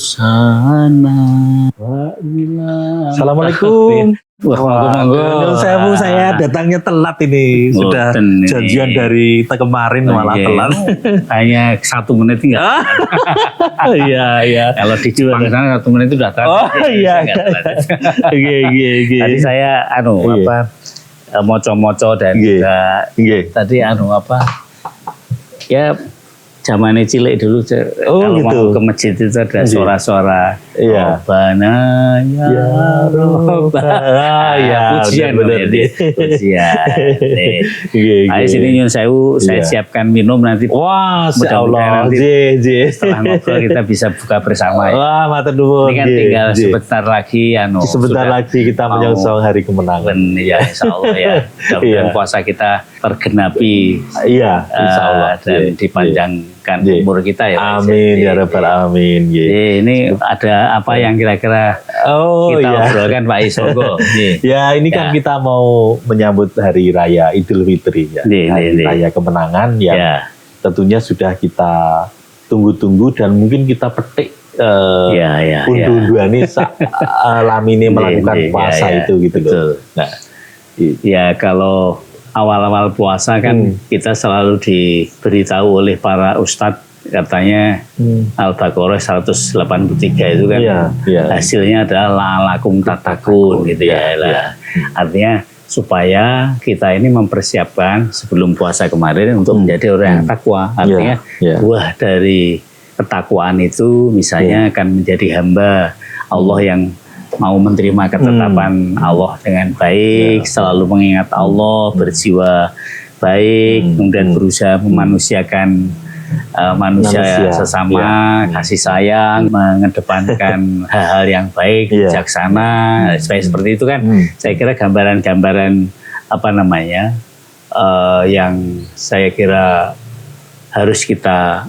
sana. Assalamualaikum. Wah, Nyun sewu, saya datangnya telat ini. Sudah janjian dari kemarin malah telat. Hanya 1 menit tinggal. Iya. Kalau di Jepang sana 1 menit itu udah telat. Oh iya. Tadi saya moco-moco dan juga tadi ya zamannya cilik dulu kalau gitu. mau ke masjid itu ada suara-suara Robbana ya Robbana pujian Ayo sini Nyun Sewu, saya siapkan minum nanti. Wah, Allah, setelah ngobrol kita bisa buka bersama ya. Wah, matur nuwun. Ini kan tinggal sebentar lagi sebentar lagi kita menyongsong hari kemenangan. Ya insyaallah ya. Mudah-mudahan puasa kita tergenapi. Iya, insyaallah dan dipanjangkan umur kita ya. Amin ya rabbal alamin. Ini ada apa yang kira-kira kita obrolkan Pak Isogo? Ya, ini kan kita mau menyambut hari raya Idul Fitri ya. Hari raya kemenangan yang tentunya sudah kita tunggu-tunggu dan mungkin kita petik undu-unduane lamine melakukan puasa itu gitu loh. Nah, ya kalau awal-awal puasa kan kita selalu diberitahu oleh para ustadz katanya Al-Baqarah 183 itu kan hasilnya adalah la'alakum tattaqun gitu ya. Artinya supaya kita ini mempersiapkan sebelum puasa kemarin untuk menjadi orang yang takwa. Artinya buah dari ketakwaan itu misalnya akan menjadi hamba Allah yang mau menerima ketetapan Allah dengan baik, selalu mengingat Allah, berjiwa baik, kemudian berusaha memanusiakan manusia sesama, kasih sayang, mengedepankan hal-hal yang baik, bijaksana, supaya seperti itu kan. Saya kira gambaran-gambaran yang saya kira harus kita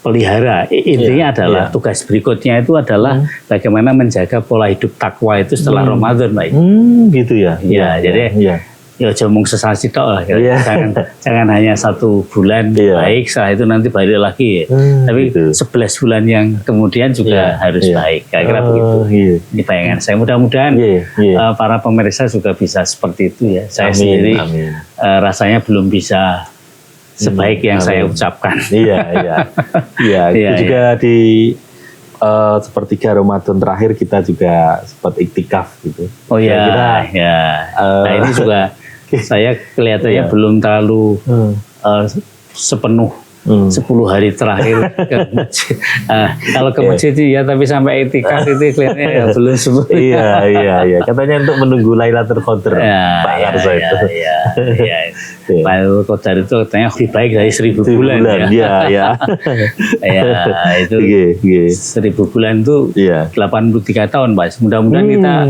pelihara. Intinya adalah tugas berikutnya itu adalah bagaimana menjaga pola hidup takwa itu setelah Ramadan, Pak. Gitu ya. Jadi ya jomong sesasi tok lah. Jangan hanya 1 bulan baik, setelah itu nanti balik lagi. Tapi 11 bulan yang kemudian juga harus baik. Kira-kira begitu. Ini bayangan saya. Mudah-mudahan para pemirsa juga bisa seperti itu ya. Saya sendiri rasanya belum bisa sebaik yang saya ucapkan. Iya. Itu juga di sepertiga Ramadan terakhir kita juga sempat iktikaf gitu. Oh iya. Nah ini juga saya kelihatannya belum terlalu sepenuh 10 hari terakhir ke masjid. Kalau ke masjid ya, tapi sampai iktikaf itu kelihatannya belum semua. Iya. Katanya untuk menunggu Lailatul Qadar. Pak Karso itu. Lailatul Qadar itu katanya lebih baik dari 1000 bulan. Iya. Itu 1000 bulan itu 83 tahun, Pak. Mudah-mudahan kita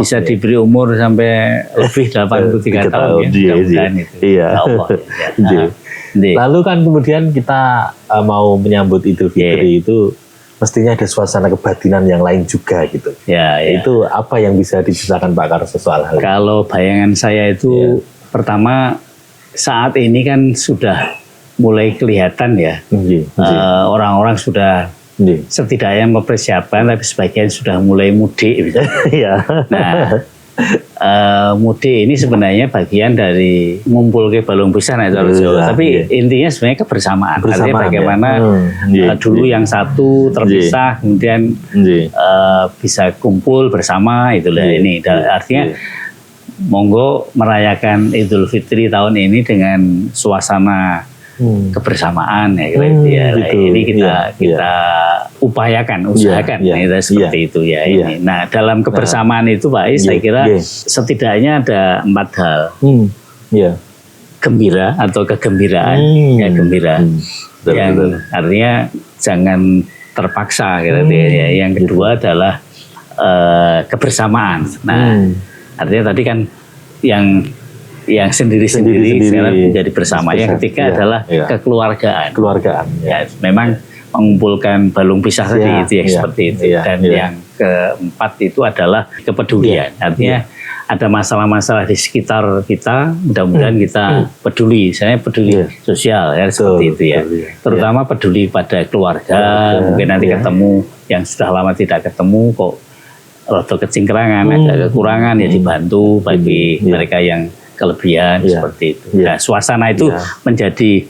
bisa diberi umur sampai lebih 83 tahun ya. Mudah-mudahan itu. Iya. Lalu kan kemudian kita mau menyambut Idul Fitri itu mestinya ada suasana kebatinan yang lain juga gitu. Itu apa yang bisa diceritakan Pak Karso soal hal ini? Kalau bayangan saya itu pertama saat ini kan sudah mulai kelihatan ya. Orang-orang sudah setidaknya mempersiapkan, tapi sebagian sudah mulai mudik. Nah, mudik ini sebenarnya bagian dari ngumpul ke balung pisah tapi intinya sebenarnya kebersamaan. Artinya bagaimana dulu yang satu terpisah kemudian bisa kumpul bersama itulah ini. Artinya monggo merayakan Idul Fitri tahun ini dengan suasana kebersamaan ya gitu ya. Ini kita usahakan seperti itu ya ini. Nah, dalam kebersamaan itu Pak saya kira setidaknya ada 4 hal. Gembira atau kegembiraan, gembira. Yang artinya jangan terpaksa gitu ya. Yang kedua adalah kebersamaan. Nah, artinya tadi kan yang sendiri-sendiri sekarang menjadi bersama. Yang ketiga adalah kekeluargaan. Ya, memang mengumpulkan balung pisah tadi itu yang seperti itu. Dan yang keempat itu adalah kepedulian. Artinya ada masalah-masalah di sekitar kita, mudah-mudahan kita peduli, saya peduli sosial ya seperti itu ya. Terutama peduli pada keluarga, mungkin nanti ketemu yang sudah lama tidak ketemu kok rada kecingkrangan, ada kekurangan ya dibantu bagi mereka yang kelebihan seperti itu. Nah, suasana itu menjadi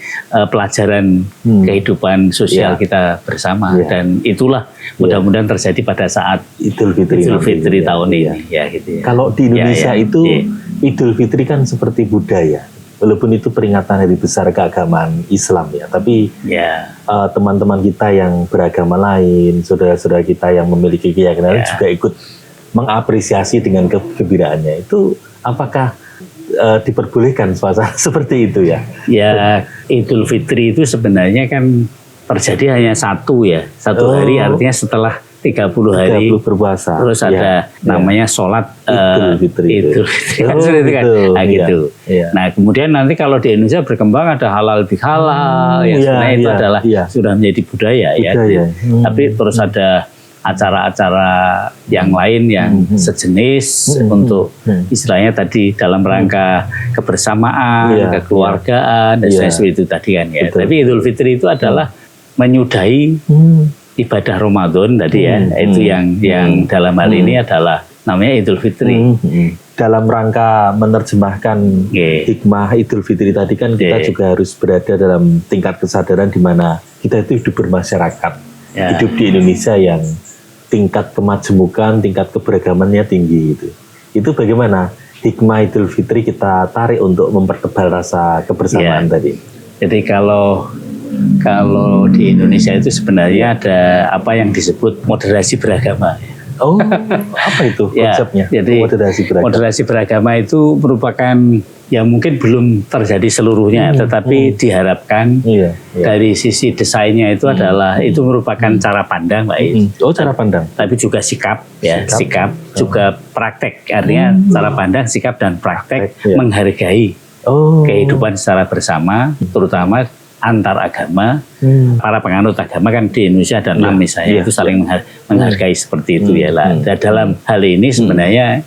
pelajaran kehidupan sosial kita bersama dan itulah mudah-mudahan terjadi pada saat Idul Fitri tahun ini. Ya, gitu ya. Kalau di Indonesia itu Idul Fitri kan seperti budaya, walaupun itu peringatan hari besar keagamaan Islam ya, tapi teman-teman kita yang beragama lain, saudara-saudara kita yang memiliki keyakinan juga ikut mengapresiasi dengan kegembiraannya. Itu apakah diperbolehkan suasana seperti itu ya? Ya, Idul Fitri itu sebenarnya kan terjadi hanya satu hari, artinya setelah 30 hari berpuasa. Terus ada namanya sholat Idul Fitri. Idul Fitri kan seperti itu kan. Nah, gitu. Nah, kemudian nanti kalau di Indonesia berkembang ada halal bihalal, sebenarnya itu adalah sudah menjadi budaya. Ya. Tapi terus ada acara-acara yang lain yang sejenis untuk istilahnya tadi dalam rangka kebersamaan, kekeluargaan dan seperti itu tadi kan ya. Tapi Idul Fitri itu adalah menyudahi ibadah Ramadan tadi ya. Itu yang dalam hal ini adalah namanya Idul Fitri. Dalam rangka menerjemahkan hikmah Idul Fitri tadi kan kita juga harus berada dalam tingkat kesadaran di mana kita itu hidup bermasyarakat, hidup di Indonesia yang tingkat kemajemukan, tingkat keberagamannya tinggi gitu. Itu bagaimana hikmah Idul Fitri kita tarik untuk mempertebal rasa kebersamaan tadi? Jadi kalau di Indonesia itu sebenarnya ada apa yang disebut moderasi beragama. Oh, apa itu konsepnya? Jadi moderasi beragama itu merupakan yang mungkin belum terjadi seluruhnya, tetapi diharapkan dari sisi desainnya itu adalah itu merupakan cara pandang, Mbak Is. Oh, cara pandang. Tapi juga sikap, sikap juga praktek. Artinya cara pandang, sikap dan praktek menghargai kehidupan secara bersama, terutama antar agama. Para penganut agama kan di Indonesia ada 6 misalnya, itu saling menghargai seperti itu ya lah. Dan dalam hal ini sebenarnya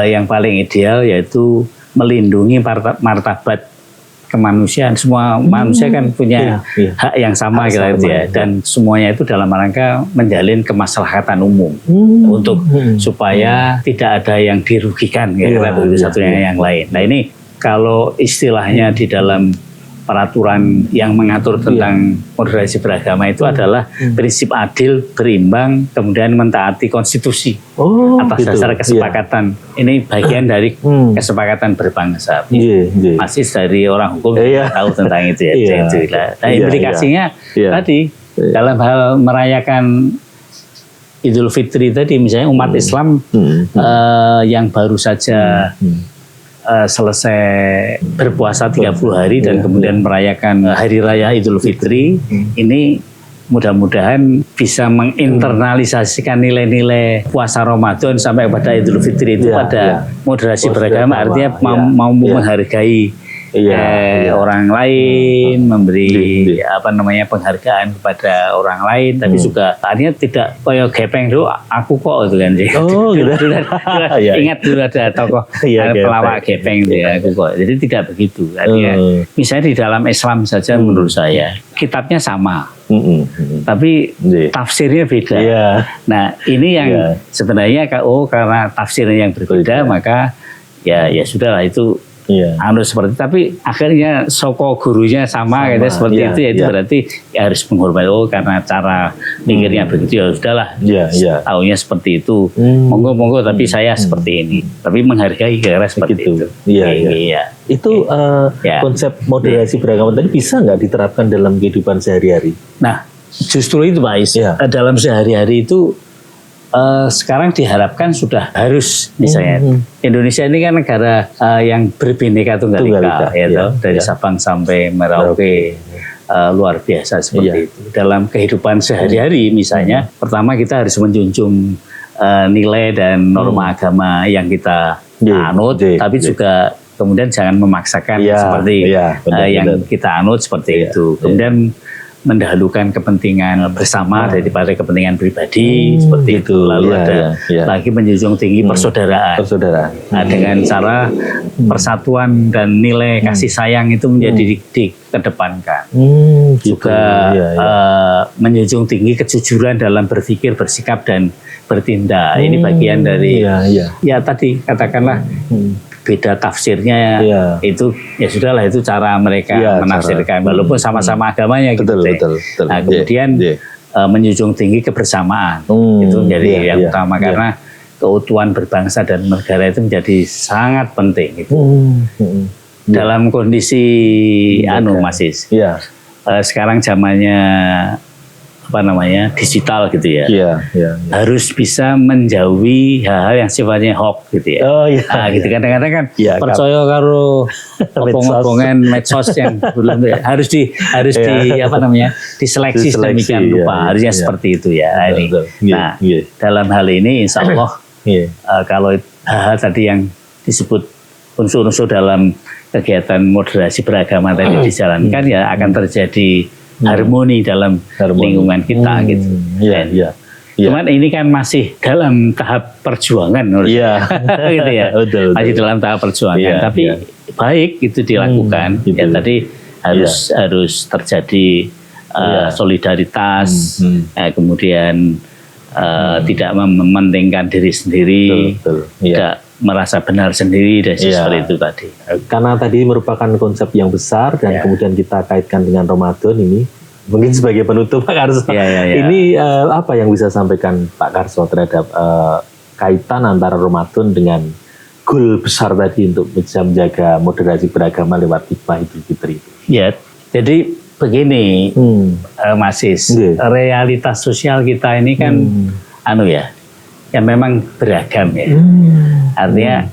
yang paling ideal yaitu melindungi martabat kemanusiaan. Semua manusia kan punya hak yang sama gitu ya, dan semuanya itu dalam rangka menjalin kemaslahatan umum untuk supaya tidak ada yang dirugikan satunya yang lain. Nah, ini kalau istilahnya di dalam peraturan yang mengatur tentang moderasi beragama itu adalah prinsip adil, berimbang, kemudian mentaati konstitusi atas dasar kesepakatan. Ini bagian dari kesepakatan berbangsa. Masih dari orang hukum tahu tentang itu ya. Nah, implikasinya tadi dalam hal merayakan Idul Fitri tadi, misalnya umat Islam yang baru saja selesai berpuasa 30 hari dan kemudian merayakan Hari Raya Idul Fitri, ini mudah-mudahan bisa menginternalisasikan nilai-nilai puasa Ramadan sampai pada Idul Fitri itu pada moderasi beragama, artinya mau menghargai orang lain, memberi penghargaan kepada orang lain, tapi juga artinya tidak kayak gepeng dulu aku kok itu kan sih. Ingat dulu ada tokoh pelawak gepeng itu ya, aku kok. Jadi tidak begitu. Artinya misalnya di dalam Islam saja menurut saya kitabnya sama. Tapi tafsirnya beda. Nah, ini yang sebenarnya karena tafsirnya yang berbeda maka ya sudahlah itu seperti, tapi akhirnya soko gurunya sama gitu, seperti itu ya, itu berarti harus menghormati karena cara mikirnya begitu ya sudahlah, taunya seperti itu, monggo tapi saya seperti ini, tapi menghargai kira seperti itu. Itu konsep moderasi beragama tadi bisa nggak diterapkan dalam kehidupan sehari-hari? Nah, justru itu Pak Is, dalam sehari-hari itu sekarang diharapkan sudah harus, misalnya Indonesia ini kan negara yang berbineka tunggal ika dari Sabang sampai Merauke, luar biasa seperti itu. Dalam kehidupan sehari-hari misalnya, pertama kita harus menjunjung nilai dan norma agama yang kita anut, tapi juga kemudian jangan memaksakan seperti yang kita anut seperti itu. Kemudian mendahulukan kepentingan bersama daripada kepentingan pribadi seperti itu. Lalu ada lagi menjunjung tinggi persaudaraan. Nah, dengan cara persatuan dan nilai kasih sayang itu menjadi dikedepankan. Juga menjunjung tinggi kejujuran dalam berpikir, bersikap dan bertindak. Ini bagian dari ya tadi katakanlah beda tafsirnya itu ya sudahlah, itu cara mereka menafsirkan walaupun sama-sama agamanya gitu. Betul. Nah, kemudian menjunjung tinggi kebersamaan itu menjadi yang utama karena keutuhan berbangsa dan negara itu menjadi sangat penting gitu. Dalam kondisi Mas Is. Sekarang zamannya digital gitu ya. Harus bisa menjauhi hal-hal yang sifatnya hoax gitu ya. Nah, gitu kadang-kadang kan percaya karo ngomong-ngomongan medsos yang belum harus diseleksi sedemikian rupa. Harusnya seperti itu ya. Nah, dalam hal ini insya Allah kalau hal-hal tadi yang disebut unsur-unsur dalam kegiatan moderasi beragama tadi dijalankan ya akan terjadi harmoni dalam lingkungan kita gitu. Cuman ini kan masih dalam tahap perjuangan gitu ya. Masih dalam tahap perjuangan. Tapi baik itu dilakukan. Ya tadi harus terjadi solidaritas, kemudian tidak mementingkan diri sendiri, tidak merasa benar sendiri dan seperti itu tadi. Karena tadi merupakan konsep yang besar dan kemudian kita kaitkan dengan Ramadan ini. Mungkin sebagai penutup Pak Karso, ini apa yang bisa sampaikan Pak Karso terhadap kaitan antara Ramadan dengan goal besar tadi untuk bisa menjaga moderasi beragama lewat hikmah Idul Fitri itu? Ya, jadi begini Mas Is, realitas sosial kita ini kan ya memang beragam ya. Artinya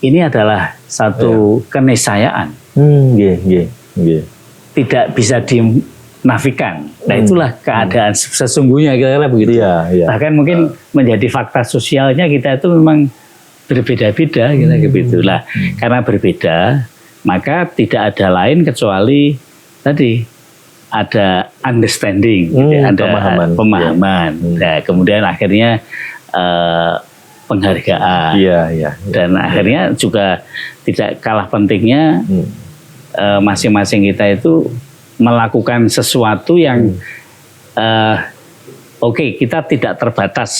ini adalah satu keniscayaan. Tidak bisa dinafikan. Nah itulah keadaan sesungguhnya kira-kira begitu. Bahkan mungkin menjadi fakta sosialnya kita itu memang berbeda-beda kira-kira begitu. Lah karena berbeda maka tidak ada lain kecuali tadi ada understanding, ada pemahaman. Nah, kemudian akhirnya penghargaan dan akhirnya juga tidak kalah pentingnya masing-masing kita itu melakukan sesuatu yang kita tidak terbatas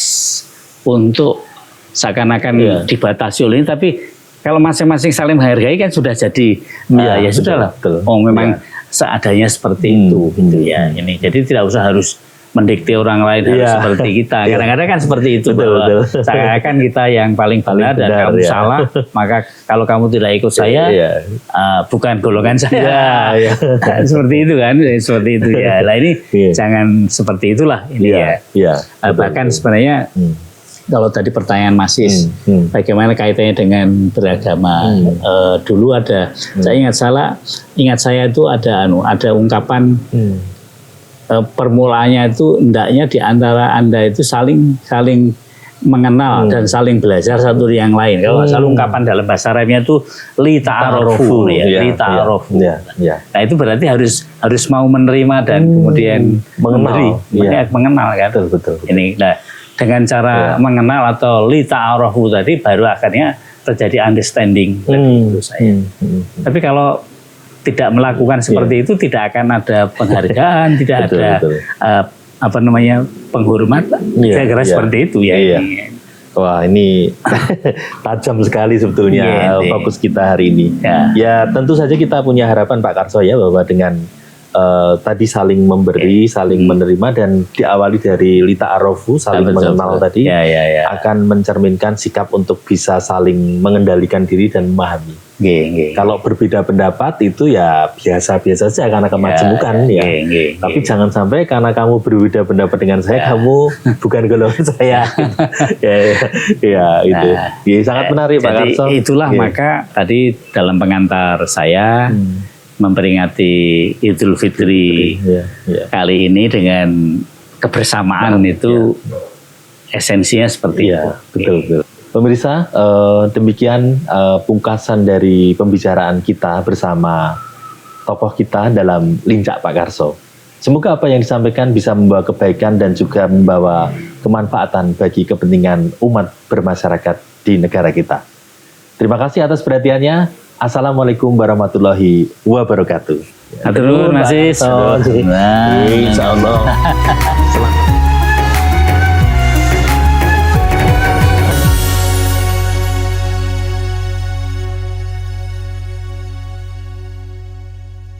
untuk seakan-akan dibatasi oleh ini, tapi kalau masing-masing saling menghargai kan sudah jadi ya sudahlah. Memang seadanya seperti itu gitu ya. Ini jadi tidak usah harus mendikte orang lain harus seperti kita. Kadang-kadang kan seperti itu. Seakan-akan kita yang paling benar dan kamu salah, maka kalau kamu tidak ikut saya, bukan golongan saya. Seperti itu kan, seperti itu ya. Nah ini jangan seperti itulah ini bahkan sebenarnya kalau tadi pertanyaan Mas Is, bagaimana kaitannya dengan beragama? Dulu ada, ingat saya itu ada ungkapan. Permulaannya itu hendaknya di antara Anda itu saling mengenal dan saling belajar satu yang lain. Kalau nggak salah ungkapan dalam bahasa Arabnya itu li ta'arofu li ta'arofu. Nah itu berarti harus mau menerima dan kemudian mengenal kan. Betul. Ini dengan cara mengenal atau li ta'arofu tadi baru akhirnya terjadi understanding menurut saya. Tapi kalau tidak melakukan seperti itu tidak akan ada penghargaan, tidak ada penghormatan. Kira-kira seperti itu ya. Wah ini tajam sekali sebetulnya fokus kita hari ini. Ya tentu saja kita punya harapan Pak Karso ya bahwa dengan tadi saling memberi, saling menerima dan diawali dari lita arofu saling mengenal tadi akan mencerminkan sikap untuk bisa saling mengendalikan diri dan memahami. Kalau berbeda pendapat itu ya biasa-biasa saja karena kemajemukan Tapi jangan sampai karena kamu berbeda pendapat dengan saya kamu bukan golongan saya. Itu sangat menarik Pak Karso. Itulah maka tadi dalam pengantar saya memperingati Idul Fitri kali ini dengan kebersamaan itu esensinya seperti itu. Betul. Pemirsa, demikian pungkasan dari pembicaraan kita bersama tokoh kita dalam Lincak Pak Karso. Semoga apa yang disampaikan bisa membawa kebaikan dan juga membawa kemanfaatan bagi kepentingan umat bermasyarakat di negara kita. Terima kasih atas perhatiannya. Assalamualaikum warahmatullahi wabarakatuh. Atur nuhun, Mas. Insya Allah.